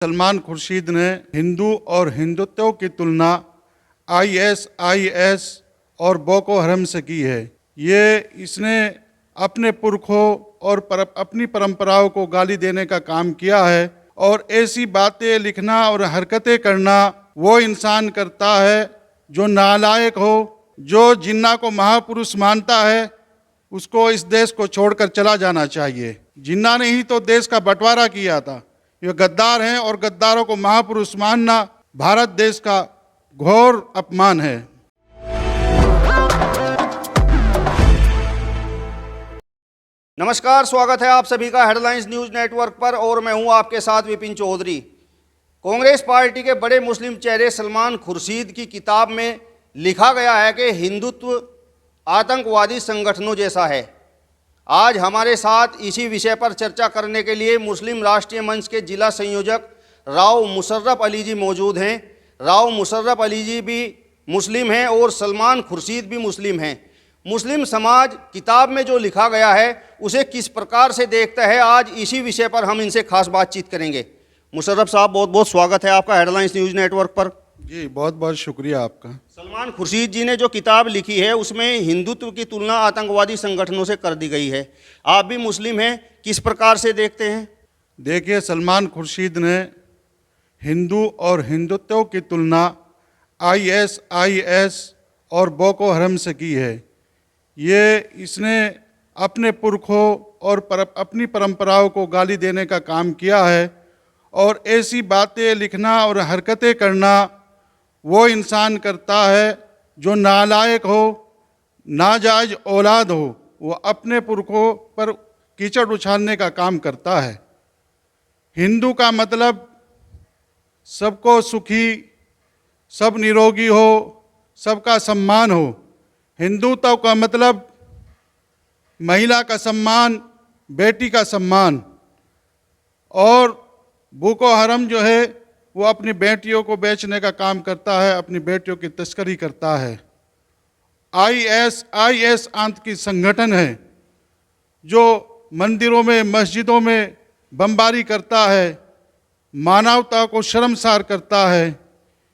सलमान खुर्शीद ने हिंदू और हिंदुत्व की तुलना आईएसआईएस और बोको हरम से की है। इसने अपने पुरखों और अपनी परंपराओं को गाली देने का काम किया है और ऐसी बातें लिखना और हरकतें करना वो इंसान करता है जो नालायक हो, जो जिन्ना को महापुरुष मानता है, उसको इस देश को छोड़कर चला जाना चाहिए। जिन्ना ने ही तो देश का बंटवारा किया था। ये गद्दार हैं और गद्दारों को महापुरुष मानना भारत देश का घोर अपमान है। नमस्कार, स्वागत है आप सभी का हेडलाइंस न्यूज नेटवर्क पर और मैं हूं आपके साथ विपिन चौधरी। कांग्रेस पार्टी के बड़े मुस्लिम चेहरे सलमान खुर्शीद की किताब में लिखा गया है कि हिंदुत्व आतंकवादी संगठनों जैसा है। आज हमारे साथ इसी विषय पर चर्चा करने के लिए मुस्लिम राष्ट्रीय मंच के जिला संयोजक राव मुशर्रफ अली जी मौजूद हैं। राव मुशर्रफ अली जी भी मुस्लिम हैं और सलमान खुर्शीद भी मुस्लिम हैं। मुस्लिम समाज किताब में जो लिखा गया है उसे किस प्रकार से देखता है, आज इसी विषय पर हम इनसे खास बातचीत करेंगे। मुशर्रफ साहब, बहुत बहुत स्वागत है आपका हेडलाइंस न्यूज नेटवर्क पर। जी, बहुत बहुत शुक्रिया आपका। सलमान खुर्शीद जी ने जो किताब लिखी है उसमें हिंदुत्व की तुलना आतंकवादी संगठनों से कर दी गई है। आप भी मुस्लिम हैं, किस प्रकार से देखते हैं? देखिए, सलमान खुर्शीद ने हिंदू और हिंदुत्व की तुलना आईएसआईएस और बोको हरम से की है। इसने अपने पुरखों और अपनी परंपराओं को गाली देने का काम किया है और ऐसी बातें लिखना और हरकतें करना वो इंसान करता है जो नालायक हो, नाजायज औलाद हो। वो अपने पुरखों पर कीचड़ उछालने का काम करता है। हिंदू का मतलब सबको सुखी, सब निरोगी हो, सबका सम्मान हो। हिंदुत्व का मतलब महिला का सम्मान, बेटी का सम्मान। और बोको हरम जो है वो अपनी बेटियों को बेचने का काम करता है, अपनी बेटियों की तस्करी करता है। आईएसआईएस आतंकी संगठन है जो मंदिरों में, मस्जिदों में बमबारी करता है, मानवता को शर्मसार करता है,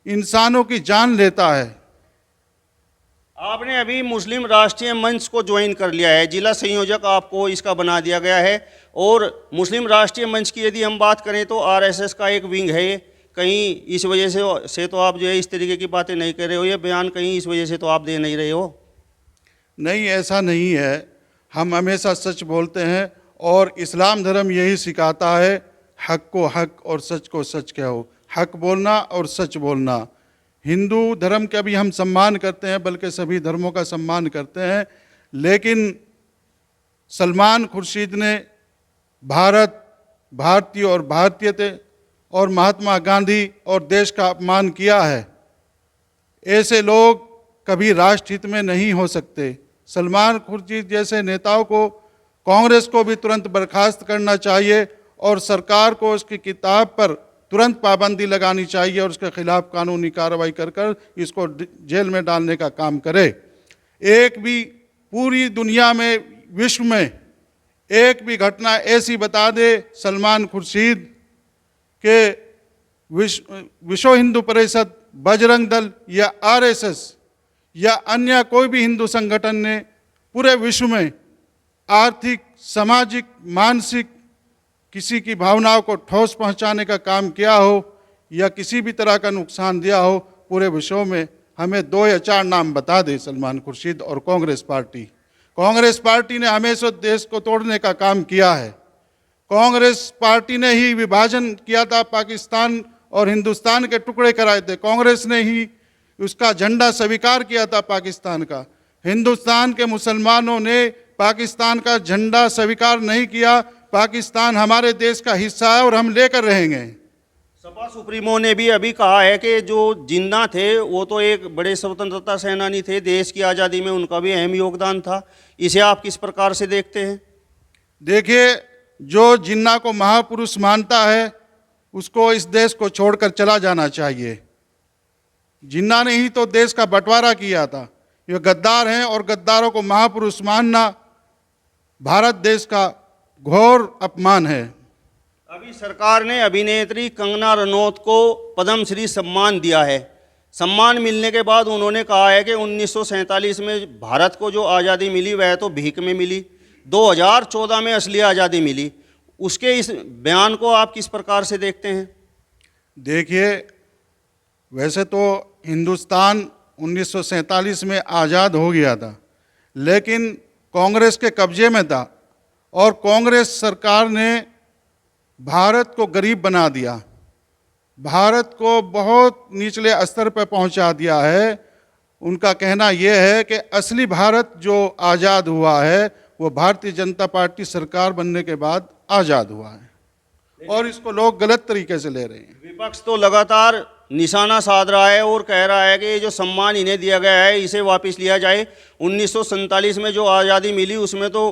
इंसानों की जान लेता है। आपने अभी मुस्लिम राष्ट्रीय मंच को ज्वाइन कर लिया है, जिला संयोजक आपको इसका बना दिया गया है। और मुस्लिम राष्ट्रीय मंच की यदि हम बात करें तो आरएसएस का एक विंग है ये। कहीं इस वजह से तो आप जो है इस तरीके की बातें नहीं कर रहे हो, ये बयान कहीं इस वजह से तो आप दे नहीं रहे हो? नहीं, ऐसा नहीं है। हम हमेशा सच बोलते हैं और इस्लाम धर्म यही सिखाता है, हक को हक और सच को सच कहो। हक बोलना और सच बोलना। हिंदू धर्म का भी हम सम्मान करते हैं, बल्कि सभी धर्मों का सम्मान करते हैं। लेकिन सलमान खुर्शीद ने भारतीय और भारतीयता और महात्मा गांधी और देश का अपमान किया है। ऐसे लोग कभी राष्ट्र हित में नहीं हो सकते। सलमान खुर्शीद जैसे नेताओं को कांग्रेस को भी तुरंत बर्खास्त करना चाहिए और सरकार को उसकी किताब पर तुरंत पाबंदी लगानी चाहिए और उसके खिलाफ कानूनी कार्रवाई कर इसको जेल में डालने का काम करे। एक भी पूरी दुनिया में, विश्व में एक भी घटना ऐसी बता दे सलमान खुर्शीद के विश्व हिंदू परिषद, बजरंग दल या आरएसएस या अन्य कोई भी हिंदू संगठन ने पूरे विश्व में आर्थिक, सामाजिक, मानसिक किसी की भावनाओं को ठोस पहुंचाने का काम किया हो या किसी भी तरह का नुकसान दिया हो पूरे विश्व में, हमें 2 या 4 नाम बता दे सलमान खुर्शीद और कांग्रेस पार्टी। कांग्रेस पार्टी ने हमेशा देश को तोड़ने का काम किया है। कांग्रेस पार्टी ने ही विभाजन किया था, पाकिस्तान और हिंदुस्तान के टुकड़े कराए थे। कांग्रेस ने ही उसका झंडा स्वीकार किया था पाकिस्तान का। हिंदुस्तान के मुसलमानों ने पाकिस्तान का झंडा स्वीकार नहीं किया। पाकिस्तान हमारे देश का हिस्सा है और हम लेकर रहेंगे। सपा सुप्रीमो ने भी अभी कहा है कि जो जिन्ना थे वो तो एक बड़े स्वतंत्रता सेनानी थे, देश की आज़ादी में उनका भी अहम योगदान था। इसे आप किस प्रकार से देखते हैं? देखिए, जो जिन्ना को महापुरुष मानता है उसको इस देश को छोड़कर चला जाना चाहिए। जिन्ना ने ही तो देश का बंटवारा किया था। ये गद्दार हैं और गद्दारों को महापुरुष मानना भारत देश का घोर अपमान है। अभी सरकार ने अभिनेत्री कंगना रनौत को पद्मश्री सम्मान दिया है। सम्मान मिलने के बाद उन्होंने कहा है कि 1947 में भारत को जो आज़ादी मिली वह तो भीख में मिली, 2014 में असली आज़ादी मिली। उसके इस बयान को आप किस प्रकार से देखते हैं? देखिए, वैसे तो हिंदुस्तान 1947 में आज़ाद हो गया था, लेकिन कांग्रेस के कब्जे में था और कांग्रेस सरकार ने भारत को गरीब बना दिया, भारत को बहुत निचले स्तर पर पहुंचा दिया है। उनका कहना यह है कि असली भारत जो आज़ाद हुआ है वो भारतीय जनता पार्टी सरकार बनने के बाद आज़ाद हुआ है और इसको लोग गलत तरीके से ले रहे हैं। विपक्ष तो लगातार निशाना साध रहा है और कह रहा है कि ये जो सम्मान इन्हें दिया गया है इसे वापस लिया जाए। 1947 में जो आज़ादी मिली उसमें तो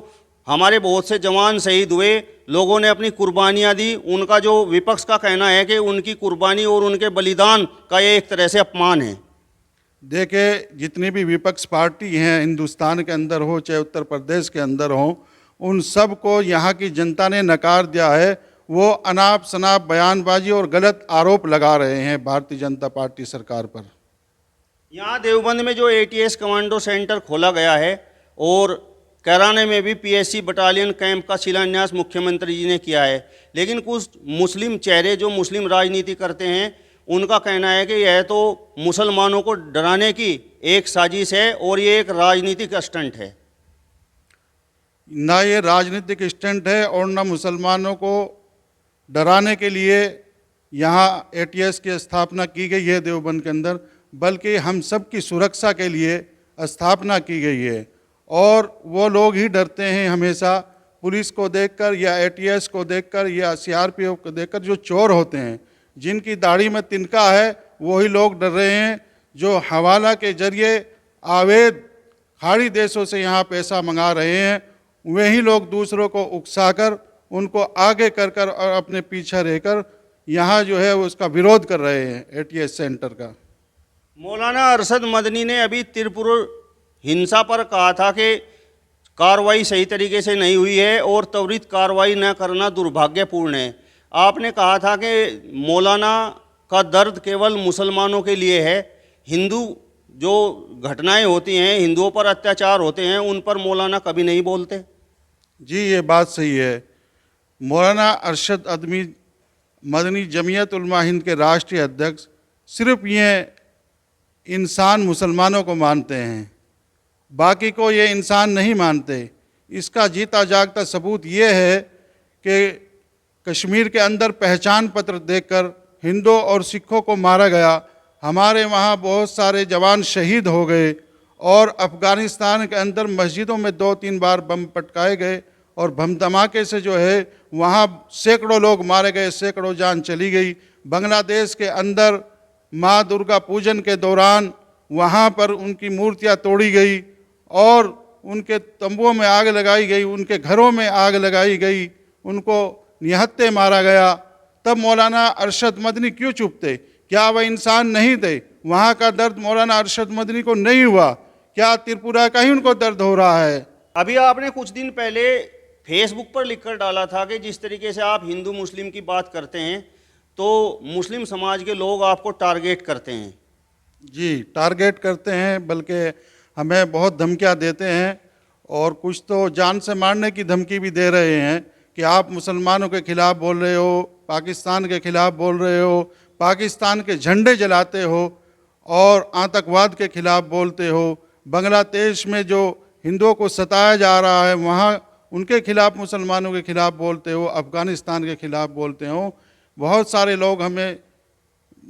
हमारे बहुत से जवान शहीद हुए, लोगों ने अपनी कुर्बानियाँ दी। उनका जो विपक्ष का कहना है कि उनकी कुर्बानी और उनके बलिदान का ये एक तरह से अपमान है। देखिए, जितनी भी विपक्ष पार्टी हैं हिंदुस्तान के अंदर हो चाहे उत्तर प्रदेश के अंदर हो, उन सब को यहाँ की जनता ने नकार दिया है। वो अनाप शनाप बयानबाजी और गलत आरोप लगा रहे हैं भारतीय जनता पार्टी सरकार पर। यहाँ देवबंद में जो एटीएस कमांडो सेंटर खोला गया है और कैराने में भी पीएससी बटालियन कैंप का शिलान्यास मुख्यमंत्री जी ने किया है, लेकिन कुछ मुस्लिम चेहरे जो मुस्लिम राजनीति करते हैं उनका कहना है कि यह तो मुसलमानों को डराने की एक साजिश है और ये एक राजनीतिक स्टंट है। ना ये राजनीतिक स्टंट है और ना मुसलमानों को डराने के लिए यहाँ एटीएस की स्थापना की गई है देवबंद के अंदर, बल्कि हम सब की सुरक्षा के लिए स्थापना की गई है। और वो लोग ही डरते हैं हमेशा पुलिस को देखकर या एटीएस को देखकर या सीआरपीएफ को देखकर। जो चोर होते हैं, जिनकी दाढ़ी में तिनका है, वही लोग डर रहे हैं। जो हवाला के जरिए अवैध खाड़ी देशों से यहाँ पैसा मंगा रहे हैं, वही लोग दूसरों को उकसाकर उनको आगे कर और अपने पीछे रहकर यहाँ जो है उसका विरोध कर रहे हैं एटीएस सेंटर का। मौलाना अरशद मदनी ने अभी त्रिपुर हिंसा पर कहा था कि कार्रवाई सही तरीके से नहीं हुई है और त्वरित कार्रवाई न करना दुर्भाग्यपूर्ण है। आपने कहा था कि मौलाना का दर्द केवल मुसलमानों के लिए है, हिंदू जो घटनाएं होती हैं, हिंदुओं पर अत्याचार होते हैं, उन पर मौलाना कभी नहीं बोलते। जी, ये बात सही है। मौलाना अरशद मदनी जमीयत उलमा हिंद के राष्ट्रीय अध्यक्ष सिर्फ ये इंसान मुसलमानों को मानते हैं, बाकी को ये इंसान नहीं मानते। इसका जीता जागता सबूत ये है कि कश्मीर के अंदर पहचान पत्र देकर हिंदुओं और सिखों को मारा गया। हमारे वहाँ बहुत सारे जवान शहीद हो गए और अफ़गानिस्तान के अंदर मस्जिदों में 2-3 बार बम पटकाए गए और बम धमाके से जो है वहाँ सैकड़ों लोग मारे गए, सैकड़ों जान चली गई। बांग्लादेश के अंदर माँ दुर्गा पूजन के दौरान वहाँ पर उनकी मूर्तियाँ तोड़ी गई और उनके तंबुओं में आग लगाई गई, उनके घरों में आग लगाई गई, उनको निहत्थे मारा गया। तब मौलाना अरशद मदनी क्यों चुप थे? क्या वह इंसान नहीं थे? वहाँ का दर्द मौलाना अरशद मदनी को नहीं हुआ? क्या त्रिपुरा का ही उनको दर्द हो रहा है? अभी आपने कुछ दिन पहले फेसबुक पर लिखकर डाला था कि जिस तरीके से आप हिंदू मुस्लिम की बात करते हैं तो मुस्लिम समाज के लोग आपको टारगेट करते हैं। जी, टारगेट करते हैं, बल्कि हमें बहुत धमकियां देते हैं और कुछ तो जान से मारने की धमकी भी दे रहे हैं कि आप मुसलमानों के खिलाफ़ बोल रहे हो, पाकिस्तान के खिलाफ़ बोल रहे हो, पाकिस्तान के झंडे जलाते हो और आतंकवाद के खिलाफ़ बोलते हो। बांग्लादेश में जो हिंदुओं को सताया जा रहा है वहाँ उनके खिलाफ़, मुसलमानों के खिलाफ़ बोलते हो, अफ़गानिस्तान के खिलाफ़ बोलते हो। बहुत सारे लोग हमें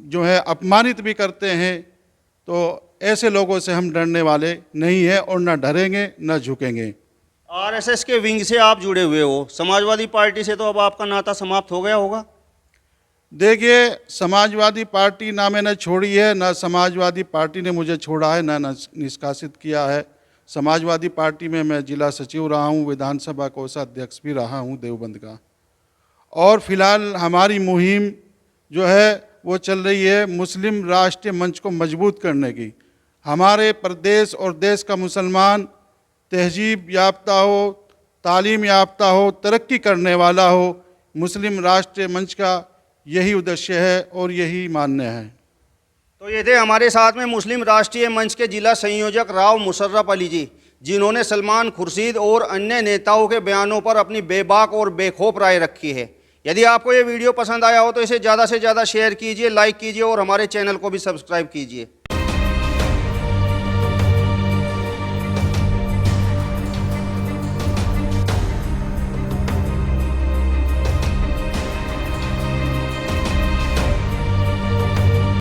जो है अपमानित भी करते हैं। तो ऐसे लोगों से हम डरने वाले नहीं हैं और न डरेंगे न झुकेंगे। आरएसएस के विंग से आप जुड़े हुए हो, समाजवादी पार्टी से तो अब आपका नाता समाप्त हो गया होगा। देखिए, समाजवादी पार्टी ना मैंने छोड़ी है, ना समाजवादी पार्टी ने मुझे छोड़ा है, ना निष्कासित किया है। समाजवादी पार्टी में मैं जिला सचिव रहा हूँ, विधानसभा कोषाध्यक्ष भी रहा हूँ देवबंद का। और फिलहाल हमारी मुहिम जो है वो चल रही है मुस्लिम राष्ट्रीय मंच को मजबूत करने की। हमारे प्रदेश और देश का मुसलमान तहजीब याफ्ता हो, तालीम याफ्ता हो, तरक्की करने वाला हो, मुस्लिम राष्ट्रीय मंच का यही उद्देश्य है और यही मान्य है। तो ये थे हमारे साथ में मुस्लिम राष्ट्रीय मंच के जिला संयोजक राव मुशर्रफ अली जी, जिन्होंने सलमान खुर्शीद और अन्य नेताओं के बयानों पर अपनी बेबाक और बेखौफ राय रखी है। यदि आपको ये वीडियो पसंद आया हो तो इसे ज़्यादा से ज़्यादा शेयर कीजिए, लाइक कीजिए और हमारे चैनल को भी सब्सक्राइब कीजिए।